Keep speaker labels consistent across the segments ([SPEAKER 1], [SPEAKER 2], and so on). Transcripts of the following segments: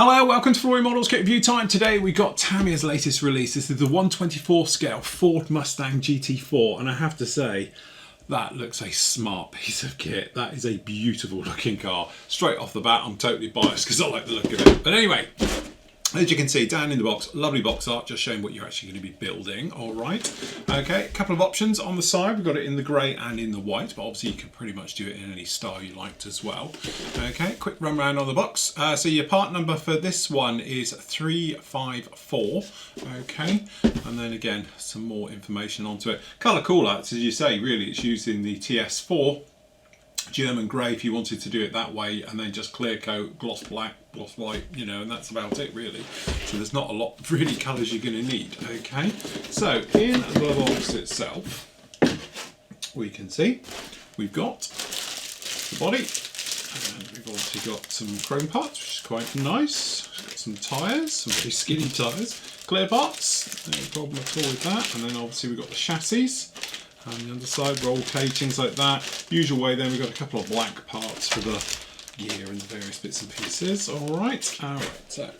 [SPEAKER 1] Hello, welcome to Flory Models Kit Review Time. Today we got Tamiya's latest release. This is the 1/24 scale Ford Mustang GT4, and I have to say, that looks a smart piece of kit. That is a beautiful looking car. Straight off the bat, I'm totally biased because I like the look of it. But anyway, as you can see, down in the box, lovely box art, just showing what you're actually going to be building. All right. Okay, a couple of options on the side. We've got it in the grey and in the white, but obviously you can pretty much do it in any style you liked as well. Okay, quick run round on the box. So your part number for this one is 354. Okay, and then again, some more information onto it. Colour callouts, as you say, really, it's using the TS4. German grey if you wanted to do it that way, and then just clear coat, gloss black, gloss white, you know, and that's about it really. So there's not a lot of really colours you're going to need. Okay, so in the box itself we can see we've got the body, and we've obviously got some chrome parts, which is quite nice. We've got some tyres, some very skinny tyres, clear parts, no problem at all with that. And then obviously we've got the chassis and the underside, roll cage, things like that. Usual way. Then we've got a couple of black parts for the gear and the various bits and pieces. Alright, so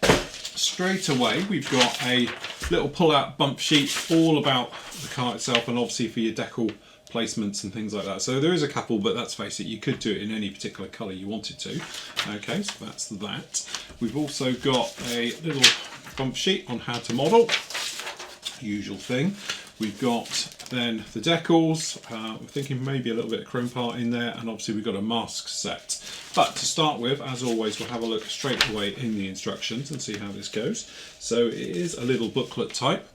[SPEAKER 1] straight away we've got a little pull-out bump sheet all about the car itself, and obviously for your decal placements and things like that. So there is a couple, but let's face it, you could do it in any particular colour you wanted to. Okay, so that's that. We've also got a little bump sheet on how to model. Usual thing. We've got then the decals, we're thinking maybe a little bit of chrome part in there, and obviously we've got a mask set. But to start with, as always, we'll have a look straight away in the instructions and see how this goes. So it is a little booklet type.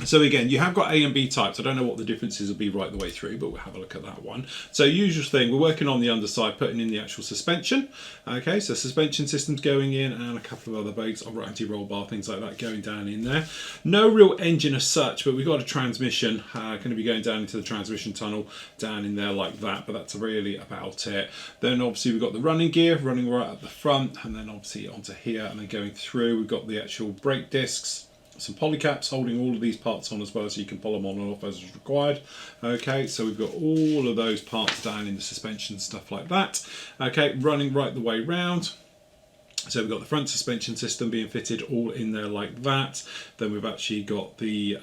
[SPEAKER 1] So again, you have got A and B types. I don't know what the differences will be right the way through, but we'll have a look at that one. So usual thing, we're working on the underside, putting in the actual suspension. Okay, so suspension systems going in, and a couple of other brakes, anti-roll bar, things like that going down in there. No real engine as such, but we've got a transmission going to be going down into the transmission tunnel down in there like that, but that's really about it. Then obviously we've got the running gear running right at the front, and then obviously onto here, and then going through, we've got the actual brake discs, some polycaps holding all of these parts on as well, so you can pull them on and off as is required. Okay, so we've got all of those parts down in the suspension, stuff like that. Okay, running right the way round. So we've got the front suspension system being fitted all in there like that. Then we've actually got the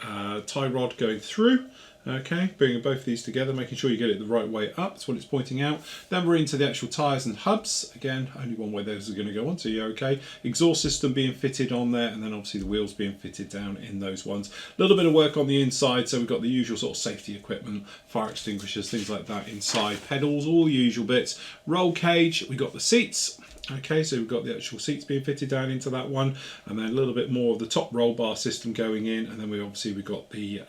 [SPEAKER 1] tie rod going through. Okay, bringing both of these together, making sure you get it the right way up. That's what it's pointing out. Then we're into the actual tyres and hubs. Again, only one way those are going to go on, so you're okay. Exhaust system being fitted on there, and then obviously the wheels being fitted down in those ones. A little bit of work on the inside, so we've got the usual sort of safety equipment, fire extinguishers, things like that inside. Pedals, all the usual bits. Roll cage, we've got the seats. Okay, so we've got the actual seats being fitted down into that one, and then a little bit more of the top roll bar system going in, and then we've got the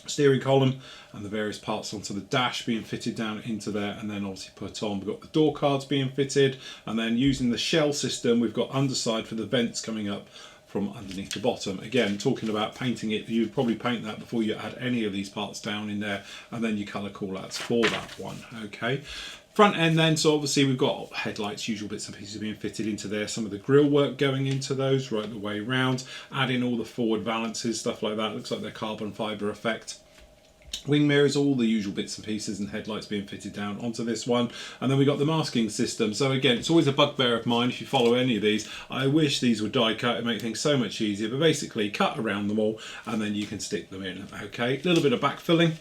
[SPEAKER 1] steering column and the various parts onto the dash being fitted down into there, and then obviously put on. We've got the door cards being fitted, and then using the shell system, we've got underside for the vents coming up from underneath the bottom. Again, talking about painting it, you'd probably paint that before you add any of these parts down in there, and then your colour callouts for that one. Okay. Front end then, so obviously we've got headlights, usual bits and pieces being fitted into there, some of the grille work going into those right the way round, add in all the forward valances, stuff like that. Looks like they're carbon fibre effect. Wing mirrors, all the usual bits and pieces, and headlights being fitted down onto this one. And then we got the masking system. So again, it's always a bugbear of mine if you follow any of these. I wish these were die cut, it'd make things so much easier, but basically cut around them all and then you can stick them in. Okay, a little bit of backfilling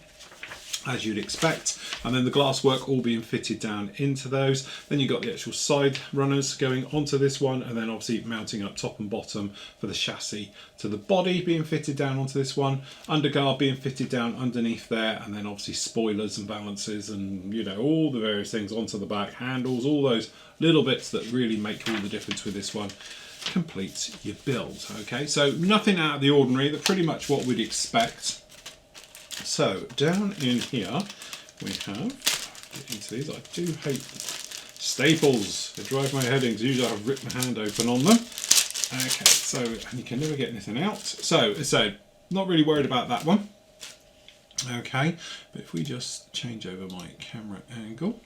[SPEAKER 1] as you'd expect, and then the glass work all being fitted down into those. Then you've got the actual side runners going onto this one, and then obviously mounting up top and bottom for the chassis to the body being fitted down onto this one, underguard being fitted down underneath there, and then obviously spoilers and balances and, you know, all the various things onto the back, handles, all those little bits that really make all the difference with this one. Completes your build. Okay, so nothing out of the ordinary, that's pretty much what we'd expect. So down in here we have, get into these, I do hate staples, they drive my head in because usually I've ripped my hand open on them. Okay, so, and you can never get anything out. So not really worried about that one. Okay, but if we just change over my camera angle,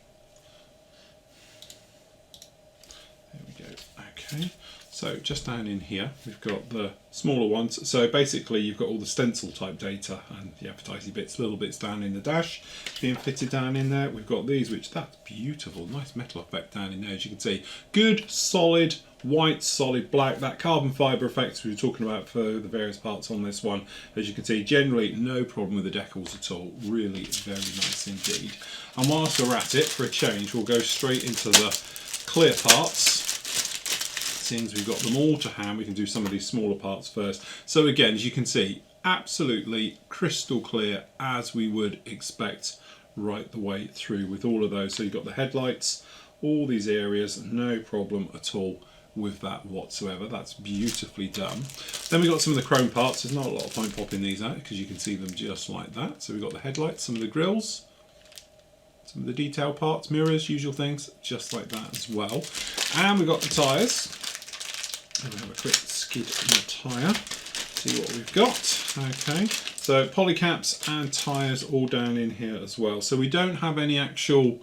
[SPEAKER 1] there we go. Okay, so just down in here we've got the smaller ones. So basically you've got all the stencil type data and the advertising bits, little bits down in the dash being fitted down in there. We've got these, which that's beautiful, nice metal effect down in there, as you can see. Good solid white, solid black. That carbon fibre effects we were talking about for the various parts on this one. As you can see, generally no problem with the decals at all. Really very nice indeed. And whilst we're at it, for a change, we'll go straight into the clear parts. Since we've got them all to hand, we can do some of these smaller parts first. So again, as you can see, absolutely crystal clear, as we would expect right the way through with all of those. So you've got the headlights, all these areas, no problem at all with that whatsoever. That's beautifully done. Then we've got some of the chrome parts. There's not a lot of point popping these out because you can see them just like that. So we've got the headlights, some of the grills, some of the detail parts, mirrors, usual things, just like that as well. And we've got the tyres. And we have a quick skid in the tyre, see what we've got. Okay, so polycaps and tyres all down in here as well. So we don't have any actual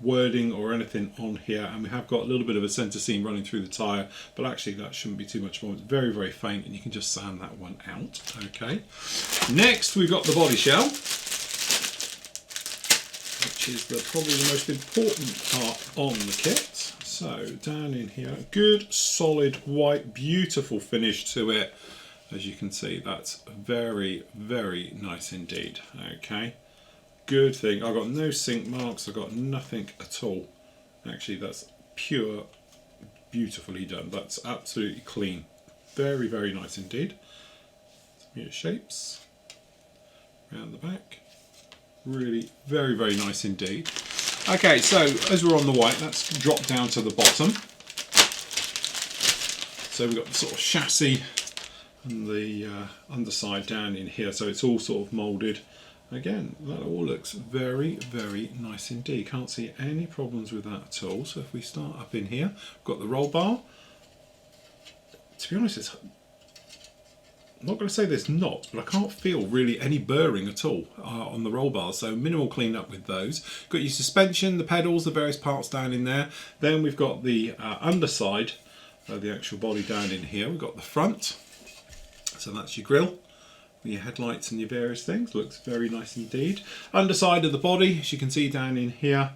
[SPEAKER 1] wording or anything on here, and we have got a little bit of a centre seam running through the tyre, but actually that shouldn't be too much more. It's very, very faint, and you can just sand that one out. Okay, next we've got the body shell, which is probably the most important part on the kit. So down in here, good solid white, beautiful finish to it. As you can see, that's very, very nice indeed. Okay, good thing. I've got no sink marks, I've got nothing at all. Actually, that's pure, beautifully done. That's absolutely clean. Very, very nice indeed. Some shapes around the back. Really very, very nice indeed. Okay, so as we're on the white, let's drop down to the bottom. So we've got the sort of chassis and the underside down in here, so it's all sort of moulded. Again, that all looks very, very nice indeed. Can't see any problems with that at all. So if we start up in here, we've got the roll bar. To be honest, it's I'm not going to say there's not, but I can't feel really any burring at all on the roll bars, so minimal clean up with those. Got your suspension, the pedals, the various parts down in there. Then we've got the underside, the actual body down in here. We've got the front, so that's your grille, your headlights and your various things. Looks very nice indeed. Underside of the body, as you can see down in here.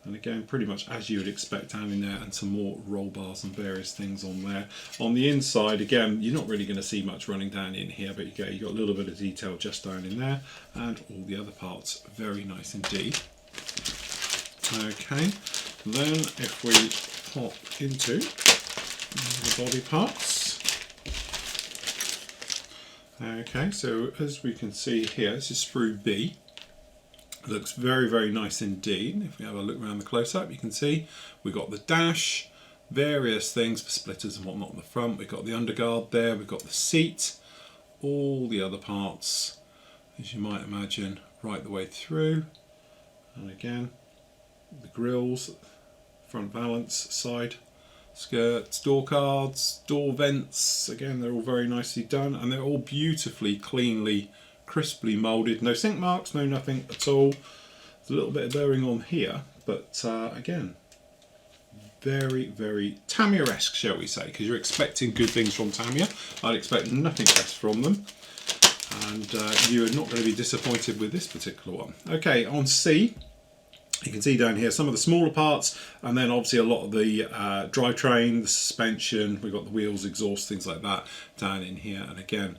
[SPEAKER 1] And again, pretty much as you would expect down in there, and some more roll bars and various things on there. On the inside, again, you're not really going to see much running down in here, but you've got a little bit of detail just down in there, and all the other parts, very nice indeed. Okay, then if we pop into the body parts. Okay, so as we can see here, this is sprue B. Looks very, very nice indeed. If we have a look around the close-up, you can see we've got the dash, various things for splitters and whatnot on the front. We've got the underguard there, we've got the seat, all the other parts, as you might imagine, right the way through. And again, the grills, front valance, side skirts, door cards, door vents. Again, they're all very nicely done, and they're all beautifully, cleanly, crisply moulded. No sink marks, no nothing at all. There's a little bit of burring on here, but again, very, very Tamiya-esque, shall we say, because you're expecting good things from Tamiya. I'd expect nothing less from them, and you're not going to be disappointed with this particular one. Okay, on C, you can see down here some of the smaller parts, and then obviously a lot of the drivetrain, the suspension, we've got the wheels, exhaust, things like that down in here. And again,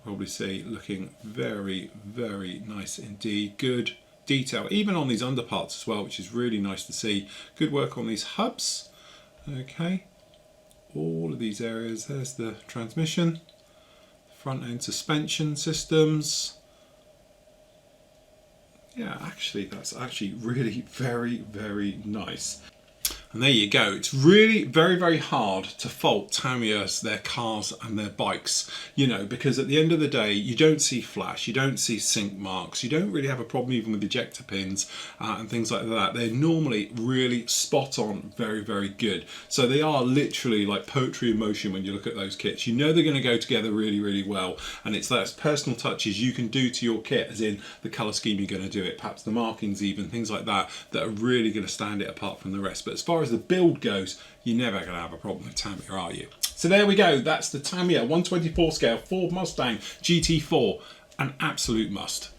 [SPEAKER 1] probably see looking very, very nice indeed. Good detail even on these underparts as well, which is really nice to see. Good work on these hubs. Okay, all of these areas. There's the transmission, front end suspension systems. Yeah, actually that's actually really very, very nice. And there you go. It's really very, very hard to fault Tamiya's, their cars and their bikes, you know, because at the end of the day, you don't see flash, you don't see sink marks, you don't really have a problem even with ejector pins and things like that. They're normally really spot on, very, very good. So they are literally like poetry in motion when you look at those kits. You know they're going to go together really, really well. And it's those personal touches you can do to your kit, as in the colour scheme you're going to do it, perhaps the markings even, things like that, that are really going to stand it apart from the rest. But as far as the build goes, you're never going to have a problem with Tamiya, are you? So there we go. That's the Tamiya 1/24 scale Ford Mustang GT4. An absolute must.